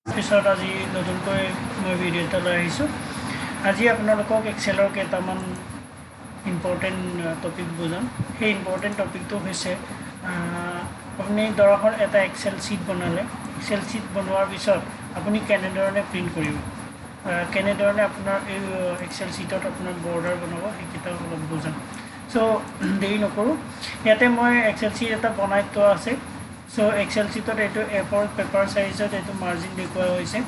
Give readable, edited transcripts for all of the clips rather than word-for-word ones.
পিছত আজি নতুনকৈ মই ভিডিঅ' এটা লৈ আহিছোঁ। আজি আপোনালোকক এক্সেলৰ কেইটামান ইম্পৰ্টেণ্ট টপিক বুজাম। সেই ইম্পৰ্টেণ্ট টপিকটো হৈছে আপুনি দৰাখন এটা এক্সেল শ্বীট বনালে। এক্সেল শ্বীট বনোৱাৰ পিছত আপুনি কেনেধৰণে প্ৰিণ্ট কৰিব, কেনেধৰণে আপোনাৰ এই এক্সেল শ্বীটত আপোনাৰ বৰ্ডাৰ বনাব, সেইকেইটা অলপ বুজাম। চ' দেৰি নকৰোঁ, ইয়াতে মই এক্সেল শ্বীট এটা বনাই থোৱা আছে। চ' এক্সেল শ্বীটত এইটো এ4 পেপাৰ চাইজত এইটো মাৰ্জিন দেখুওৱা হৈছে।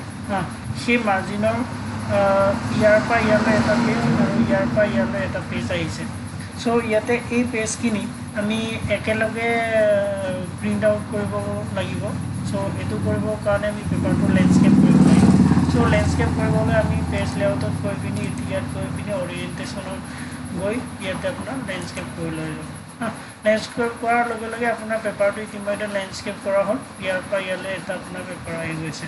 সেই মাৰ্জিনৰ ইয়াৰ পৰা ইয়ালৈ এটা পেজ আৰু ইয়াৰ পৰা ইয়ালৈ এটা পেজ আহিছে। চ' ইয়াতে এই পেজখিনি আমি একেলগে প্ৰিণ্ট আউট কৰিব লাগিব। চ' এইটো কৰিবৰ কাৰণে আমি পেপাৰটো লেণ্ডস্কেপ কৰিব লাগিব। চ' লেণ্ডস্কেপ কৰিবলৈ আমি পেজ লেআউটত গৈ পিনি ইয়াত গৈ পিনি অৰিয়েণ্টেশ্যনত গৈ ইয়াতে আপোনাৰ লেণ্ডস্কেপ কৰি লৈ যাব। লেণ্ডস্কেপ কৰাৰ লগে লগে আপোনাৰ পেপাৰটো ইতিমধ্যে লেণ্ডস্কেপ কৰা হ'ল। ইয়াৰ পৰা ইয়ালৈ এটা আপোনাৰ পেপাৰ আহি গৈছে।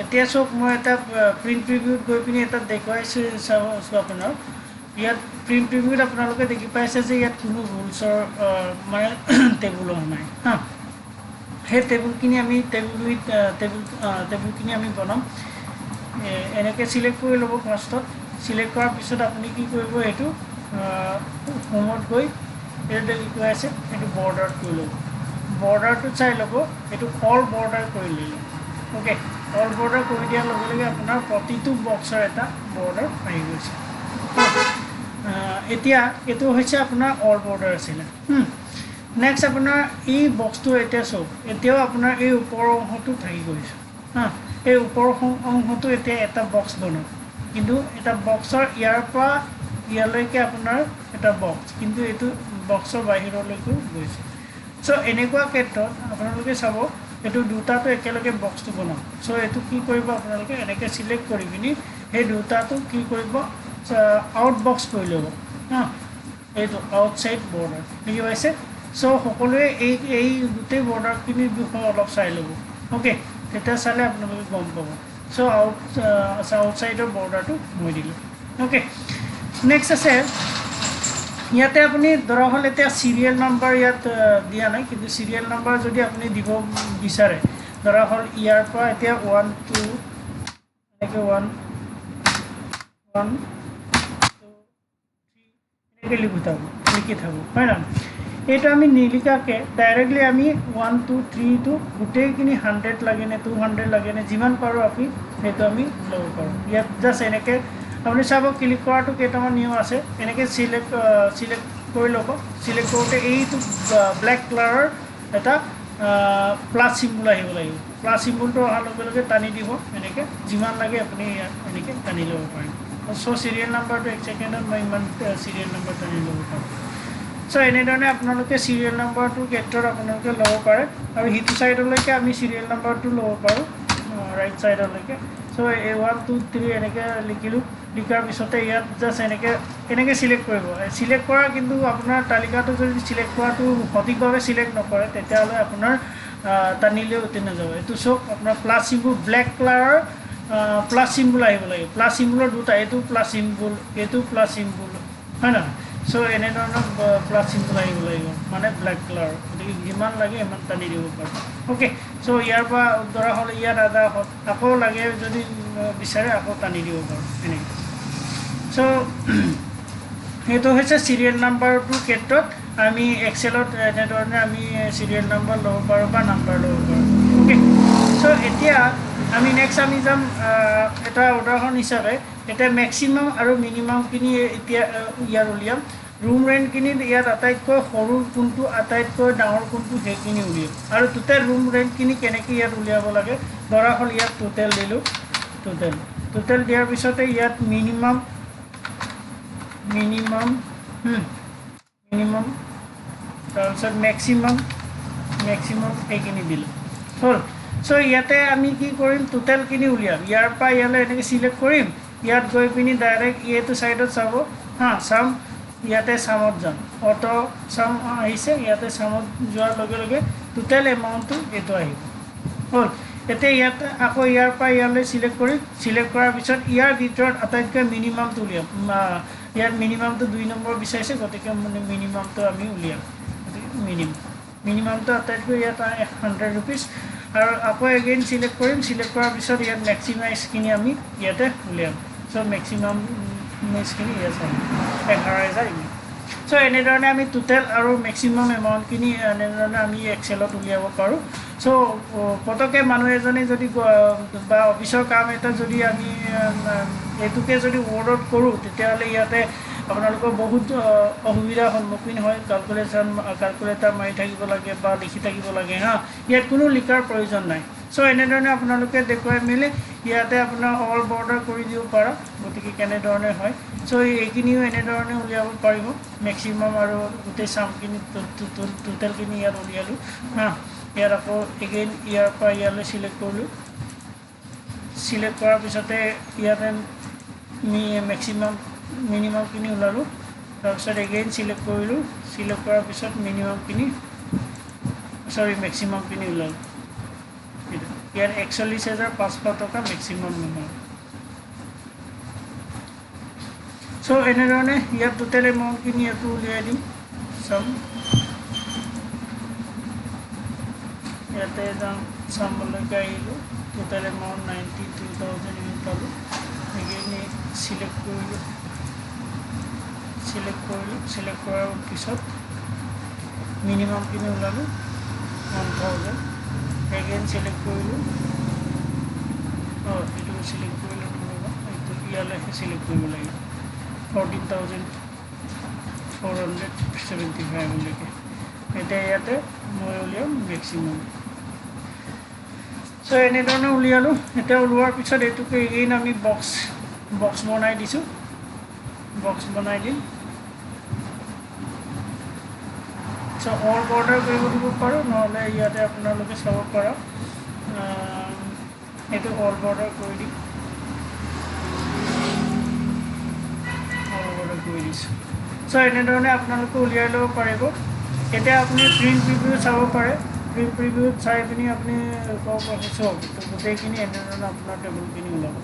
এতিয়া চাওক, মই এটা প্ৰিণ্ট প্ৰিভিউত গৈ পিনি এটা দেখুৱাইছোঁ চাওঁ আপোনাৰ। ইয়াত প্ৰিণ্ট প্ৰিভিউত আপোনালোকে দেখি পাইছে যে ইয়াত কোনো ৰুলছৰ মানে টেবুল অহা নাই। সেই টেবুলখিনি আমি টেবুলখিনি আমি বনাম। এনেকৈ চিলেক্ট কৰি ল'ব। ফাৰ্ষ্টত চিলেক্ট কৰাৰ পিছত আপুনি কি কৰিব, এইটো হোমত গৈ এইটো লিখা আছে, এইটো বৰ্ডাৰত কৰি ল'ব। বৰ্ডাৰটো চাই ল'ব, এইটো অল বৰ্ডাৰ কৰি ল'ব। অ'কে, অল বৰ্ডাৰ কৰি দিয়াৰ লগে লগে আপোনাৰ প্ৰতিটো বক্সৰ এটা বৰ্ডাৰ আহি গৈছে। এতিয়া এইটো হৈছে আপোনাৰ অল বৰ্ডাৰ আছিলে। নেক্সট আপোনাৰ এই বক্সটো এতিয়া চাওক, এতিয়াও আপোনাৰ এই ওপৰৰ অংশটো থাকি গৈছে। এই ওপৰৰ অংশটো এতিয়া এটা বক্স বনাওক, কিন্তু এটা বক্সৰ ইয়াৰ পৰা ইয়ালৈকে আপোনাৰ এটা বক্স, কিন্তু এইটো বক্সৰ বাহিৰলৈকেও গৈছে। চ' এনেকুৱা ক্ষেত্ৰত আপোনালোকে চাব, এইটো দুটাটো একেলগে বক্সটো বনাওক। চ' এইটো কি কৰিব, আপোনালোকে এনেকৈ চিলেক্ট কৰি পিনি সেই দুটাটো কি কৰিব, আউট বক্স কৰি ল'ব। এইটো আউটছাইড বৰ্ডাৰ বুজি পাইছে। চ' সকলোৱে এই গোটেই বৰ্ডাৰখিনিৰ বিষয়ে অলপ চাই ল'ব। অ'কে, তেতিয়া চালে আপোনালোকে গম পাব। চ' আউটছাইডৰ বৰ্ডাৰটো মই দিলোঁ। অ'কে, নেক্সট আছে ইয়াতে আপুনি ধৰা হ'ল এতিয়া চিৰিয়েল নাম্বাৰ ইয়াত দিয়া নাই, কিন্তু চিৰিয়েল নাম্বাৰ যদি আপুনি দিব বিচাৰে, ধৰা হ'ল ইয়াৰ পৰা এতিয়া 1 2 এনেকৈ 1 1 2 3 এনেকৈ লিখি থাকোঁ, হয় নহয়? এইটো আমি নিলিখাকৈ ডাইৰেক্টলি আমি 1 2 3টো গোটেইখিনি 100 লাগেনে 200 লাগেনে যিমান পাৰোঁ আপুনি সেইটো আমি ল'ব পাৰোঁ। ইয়াত জাষ্ট এনেকৈ আপুনি চাব, ক্লিক কৰাটো কেইটামান নিয়ম আছে। এনেকৈ চিলেক্ট কৰি ল'ব। চিলেক্ট কৰোঁতে এইটো ব্লেক কালাৰৰ এটা প্লাছ চিম্বল আহিব লাগিব। প্লাছ চিম্বলটো অহাৰ লগে লগে টানি দিব। এনেকৈ যিমান লাগে আপুনি ইয়াত এনেকৈ টানি ল'ব পাৰিব। চ' চিৰিয়েল নাম্বাৰটো 1 ছেকেণ্ডত মই ইমান চিৰিয়েল নাম্বাৰ টানি ল'ব পাৰোঁ। চ' এনেধৰণে আপোনালোকে চিৰিয়েল নাম্বাৰটোৰ ক্ষেত্ৰত আপোনালোকে ল'ব পাৰে। আৰু সিটো ছাইডলৈকে আমি চিৰিয়েল নাম্বাৰটো ল'ব পাৰোঁ, ৰাইট ছাইডলৈকে। চ' 1 2 3 এনেকৈ লিখিলোঁ। লিখাৰ পিছতে ইয়াত জাষ্ট এনেকৈ চিলেক্ট কৰিব। চিলেক্ট কৰা, কিন্তু আপোনাৰ তালিকাটো যদি চিলেক্ট কৰাটো সঠিকভাৱে চিলেক্ট নকৰে, তেতিয়াহ'লে আপোনাৰ টানিলেও উঠি নাযাব। এইটো চাওক, আপোনাৰ প্লাছ চিম্বল ব্লেক কালাৰৰ প্লাছ চিম্বল আহিব লাগিব। প্লাছ চিম্বলৰ দুটা, এইটো প্লাছ চিম্বল, এইটো প্লাছ চিম্বল, হয় নহয়? চ' এনেধৰণৰ প্লাছ চিম্বল আহিব লাগিব, মানে ব্লেক কালাৰ। গতিকে যিমান লাগে সিমান টানি দিব পাৰোঁ। অ'কে, চ' ইয়াৰ পৰা ধৰা হ'ল ইয়াত আদা হ'ল, আকৌ লাগে যদি বিচাৰে আকৌ টানি দিব পাৰোঁ এনেকৈ। চ' সেইটো হৈছে চিৰিয়েল নাম্বাৰটোৰ ক্ষেত্ৰত আমি এক্সেলত এনেধৰণে আমি চিৰিয়েল নাম্বাৰ ল'ব পাৰোঁ বা নাম্বাৰ ল'ব পাৰোঁ। অ'কে, চ' এতিয়া আমি নেক্সট আমি যাম এটা উদাহৰণ হিচাপে। এতিয়া মেক্সিমাম আৰু মিনিমামখিনি এতিয়া ইয়াত উলিয়াম। ৰুম ৰেণ্টখিনিত ইয়াত আটাইতকৈ সৰু কোনটো, আটাইতকৈ ডাঙৰ কোনটো, সেইখিনি উলিয়াম। আৰু টোটেল ৰুম ৰেণ্টখিনি কেনেকৈ ইয়াত উলিয়াব লাগে, ধৰা হ'ল ইয়াত টোটেল দিলোঁ। টোটেল দিয়াৰ পিছতে ইয়াত মিনিমাম তাৰপিছত মেক্সিমাম এইখিনি দিলোঁ, হ'ল। চ' ইয়াতে আমি কি কৰিম, টোটেলখিনি উলিয়াম। ইয়াৰ পৰা ইয়ালৈ এনেকৈ চিলেক্ট কৰিম। ইয়াত গৈ পিনি ডাইৰেক্ট এইটো ছাইডত চাব, চাম। ইয়াতে চামত যাম, অটো চাম আহিছে। ইয়াতে চামত যোৱাৰ লগে লগে টোটেল এমাউণ্টটো এইটো আহিব, হ'ল। এতিয়া ইয়াতে আকৌ ইয়াৰ পৰা ইয়ালৈ চিলেক্ট কৰিম। চিলেক্ট কৰাৰ পিছত ইয়াৰ ভিতৰত আটাইতকৈ মিনিমামটো উলিয়াম। ইয়াত মিনিমামটো 2 নম্বৰ বিচাৰিছে, গতিকে মানে মিনিমামটো আমি উলিয়াম। গতিকে মিনিমামটো আটাইতকৈ ইয়াত 100 ৰুপিজ। আৰু আকৌ এগেইন সিলেক্ট কৰিম সিলেক্ট কৰাৰ পিছত ইয়াত মেক্সিমাইজখিনি আমি ইয়াতে উলিয়াম সো মেক্সিমাম ইমেজখিনি ইয়াত চাম 11,000 ইমেজ সো এনেধৰণে আমি টোটেল আৰু মেক্সিমাম এমাউণ্টখিনি এনেধৰণে আমি এক্সেলত উলিয়াব পাৰোঁ সো পটককৈ মানুহ এজনে যদি বা অফিচৰ কাম এটা যদি আমি এইটোকে যদি ৱৰ্ডত কৰোঁ তেতিয়াহ'লে ইয়াতে আপোনালোকৰ বহুত অসুবিধাৰ সন্মুখীন হয় কালকুলেটাৰ মাৰি থাকিব লাগে বা লিখি থাকিব লাগে হা ইয়াত কোনো লিখাৰ প্ৰয়োজন নাই সো এনেধৰণে আপোনালোকে দেখুৱাই মেলি ইয়াতে আপোনাৰ অল বৰ্ডাৰ কৰি দিব পাৰা গতিকে কেনেধৰণে হয় সো এইখিনিও এনেধৰণে উলিয়াব পাৰিব মেক্সিমাম আৰু গোটেই চামখিনি টোটেলখিনি ইয়াত উলিয়ালোঁ হা ইয়াত আকৌ এগেইন ইয়াৰ পৰা ইয়ালৈ চিলেক্ট কৰিলোঁ সিলেক্ট কৰাৰ পিছতে ইয়াতে মেক্সিমাম মিনিমামখিনি ওলালোঁ তাৰপিছত এগেইন সিলেক্ট কৰিলোঁ সিলেক্ট কৰাৰ পিছত মিনিমামখিনি মেক্সিমামখিনি ওলালোঁ ইয়াত 41,500 টকা মেক্সিমাম নহয় সো এনেধৰণে ইয়াত টোটেল এমাউণ্টখিনি ইয়াতো উলিয়াই দিম চাম ইয়াতে যাম চামলৈকে আহিলোঁ টোটেল এমাউণ্ট 92,000 ইমান পালোঁ এগেইন সিলেক্ট কৰিলোঁ সিলেক্ট কৰাৰ পিছত মিনিমামখিনি ওলালোঁ 1,000 এগেইন সিলেক্ট কৰিলোঁ এইটো সিলেক্ট কৰিলোঁ এইটো ইয়ালৈহে সিলেক্ট কৰিব লাগিব 14,475লৈকে এতিয়া ইয়াতে মই উলিয়াম মেক্সিমাম সো এনেধৰণে উলিয়ালোঁ এতিয়া ওলোৱাৰ পিছত এইটোকে এগেইন আমি বক্স বনাই দিছোঁ বক্স বনাই দিম সো অল বৰ্ডাৰ কৰিব দিব পাৰোঁ নহ'লে ইয়াতে আপোনালোকে চাব পাৰা এইটো অল বৰ্ডাৰ কৰি দিম অল বৰ্ডাৰ কৰি দিছোঁ সো এনেধৰণে আপোনালোকে উলিয়াই ল'ব পাৰিব এতিয়া আপুনি প্ৰিণ্ট প্ৰিভিউ চাব পাৰে প্ৰিণ্ট প্ৰিভিউত চাই পিনি আপুনি চাওক গোটেইখিনি এনেধৰণে আপোনাৰ টেবুলখিনি ওলাব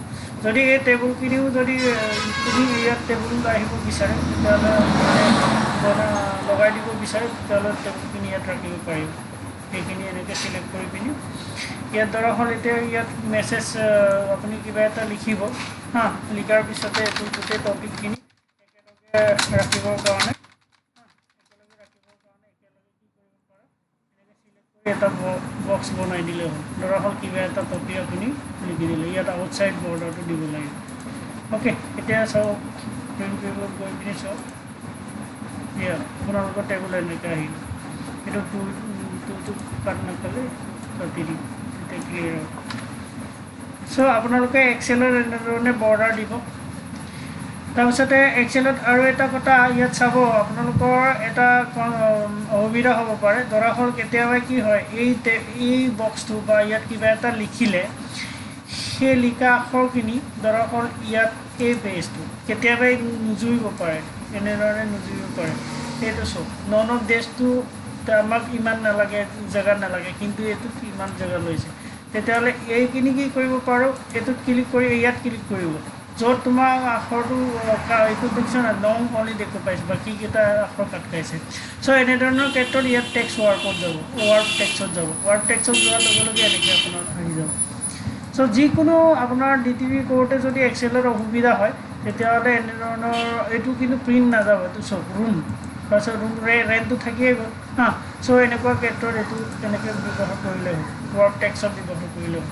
যদি এই টেবুলখিনিও যদি তুমি ইয়াত টেবুল আহিব বিচাৰে তেতিয়াহ'লে লগাই দিব বিচাৰে তেতিয়াহ'লে টেবুলখিনি ইয়াত ৰাখিব পাৰিব সেইখিনি এনেকৈ চিলেক্ট কৰি পিনি ইয়াত ধৰা হ'ল এতিয়া ইয়াত মেছেজ আপুনি কিবা এটা লিখিব হা লিখাৰ পিছতে এইটো গোটেই টপিকখিনি একেলগে ৰাখিবৰ কাৰণে এটা বক্স বনাই দিলে হ'ল ধৰা হ'ল কিবা এটা টপিক আপুনি লিখি দিলে ইয়াত আউটসাইড বৰ্ডাৰটো দিব লাগিব অ'কে এতিয়া চাওক প্ৰিণ্ট কৰিব গৈ পিনি চাওক ইয়াত আপোনালোকৰ টেবুল এনেকৈ আহিল এইটো টুলটো কাট নাপালে কাটি দিম তেতিয়া ক্লিয়াৰ হ'ব সো আপোনালোকে এক্সেলত এনেধৰণে বৰ্ডাৰ দিব তাৰপিছতে এক্সেলত আৰু এটা কথা ইয়াত চাব আপোনালোকৰ এটা অসুবিধা হ'ব পাৰে ধৰা হ'ল কেতিয়াবা কি হয় এই বক্সটো বা ইয়াত কিবা এটা লিখিলে সেই লিখা আখৰখিনি ধৰা হ'ল ইয়াত এই পেজটো কেতিয়াবা নুজুৰিব পাৰে এনেধৰণে নুজুৰিব পাৰে এইটো চাওক নন অফ ডেজটো আমাক ইমান নালাগে জেগা নালাগে কিন্তু এইটোত ইমান জেগা লৈছে তেতিয়াহ'লে এইখিনি কি কৰিব পাৰোঁ এইটোত ক্লিক কৰি ইয়াত ক্লিক কৰিব য'ত তোমাৰ আখৰটো এইটো দেখিছে না নং অনলি দেখুৱাই পাইছে বাকীকেইটা আখৰ কাট খাইছে চ' এনেধৰণৰ ক্ষেত্ৰত ইয়াত টেক্সট ৱাৰ্কত যাব ৱাৰ্ড টেক্সত যাব ৱাৰ্ড টেক্সত যোৱাৰ লগে লগে এনেকৈ আপোনাৰ আহি যাব চ' যিকোনো আপোনাৰ DTV কৰোঁতে যদি এক্সেলৰ অসুবিধা হয় তেতিয়াহ'লে এনেধৰণৰ এইটো কিন্তু প্ৰিণ্ট নাযাব এইটো চব ৰুম তাৰপিছত ৰুম ৰেণ্টটো থাকিয়ে গ'ল হা চ' এনেকুৱা ক্ষেত্ৰত এইটো এনেকৈ ব্যৱহাৰ কৰিলে হ'ল ৱাৰ্ড টেক্সত ব্যৱহাৰ কৰিলে হ'ল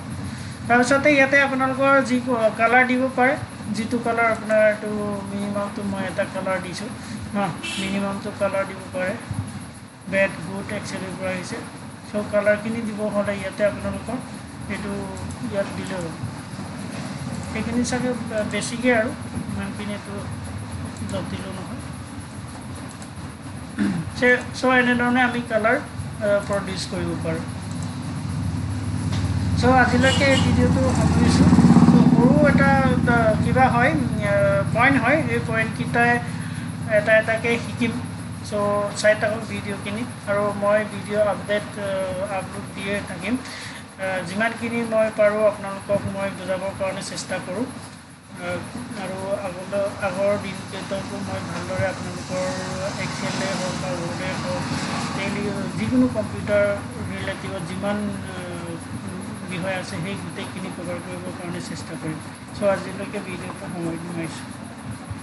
তাৰপিছতে ইয়াতে আপোনালোকৰ যি কালাৰ দিব পাৰে যিটো কালাৰ আপোনাৰ এইটো মিনিমামটো মই এটা কালাৰ দিছোঁ হা মিনিমামটো কালাৰ দিব পাৰে বেড গুড এক্সেলৰ পৰা আহিছে চ' কালাৰখিনি দিব হ'লে ইয়াতে আপোনালোকৰ এইটো ইয়াত দিলে হ'ল সেইখিনি চাগে বেছিকৈ আৰু ইমানখিনি এইটো জটিলো নহয় চ' এনেধৰণে আমি কালাৰ প্ৰডিউচ কৰিব পাৰোঁ চ' আজিলৈকে এই ভিডিঅ'টো সামৰিছোঁ সৰু এটা কিবা হয় পইণ্ট হয় এই পইণ্টকেইটাই এটা এটাকৈ শিকিম চ' চাই থাকক ভিডিঅ'খিনি আৰু মই ভিডিঅ' আপলোড দিয়ে থাকিম যিমানখিনি মই পাৰোঁ আপোনালোকক মই বুজাবৰ কাৰণে চেষ্টা কৰোঁ আৰু আগৰ দিনকেইটাতো মই ভালদৰে আপোনালোকৰ এক্সেলে হওক বা ৱৰ্ডে হওক ডেইলি যিকোনো কম্পিউটাৰ ৰিলেটিভত যিমান বিষয় আছে সেই গোটেইখিনি কভাৰ কৰিবৰ কাৰণে চেষ্টা কৰিম। চ' আজিলৈকে ভিডিঅ'টো সময় দিম আহিছোঁ।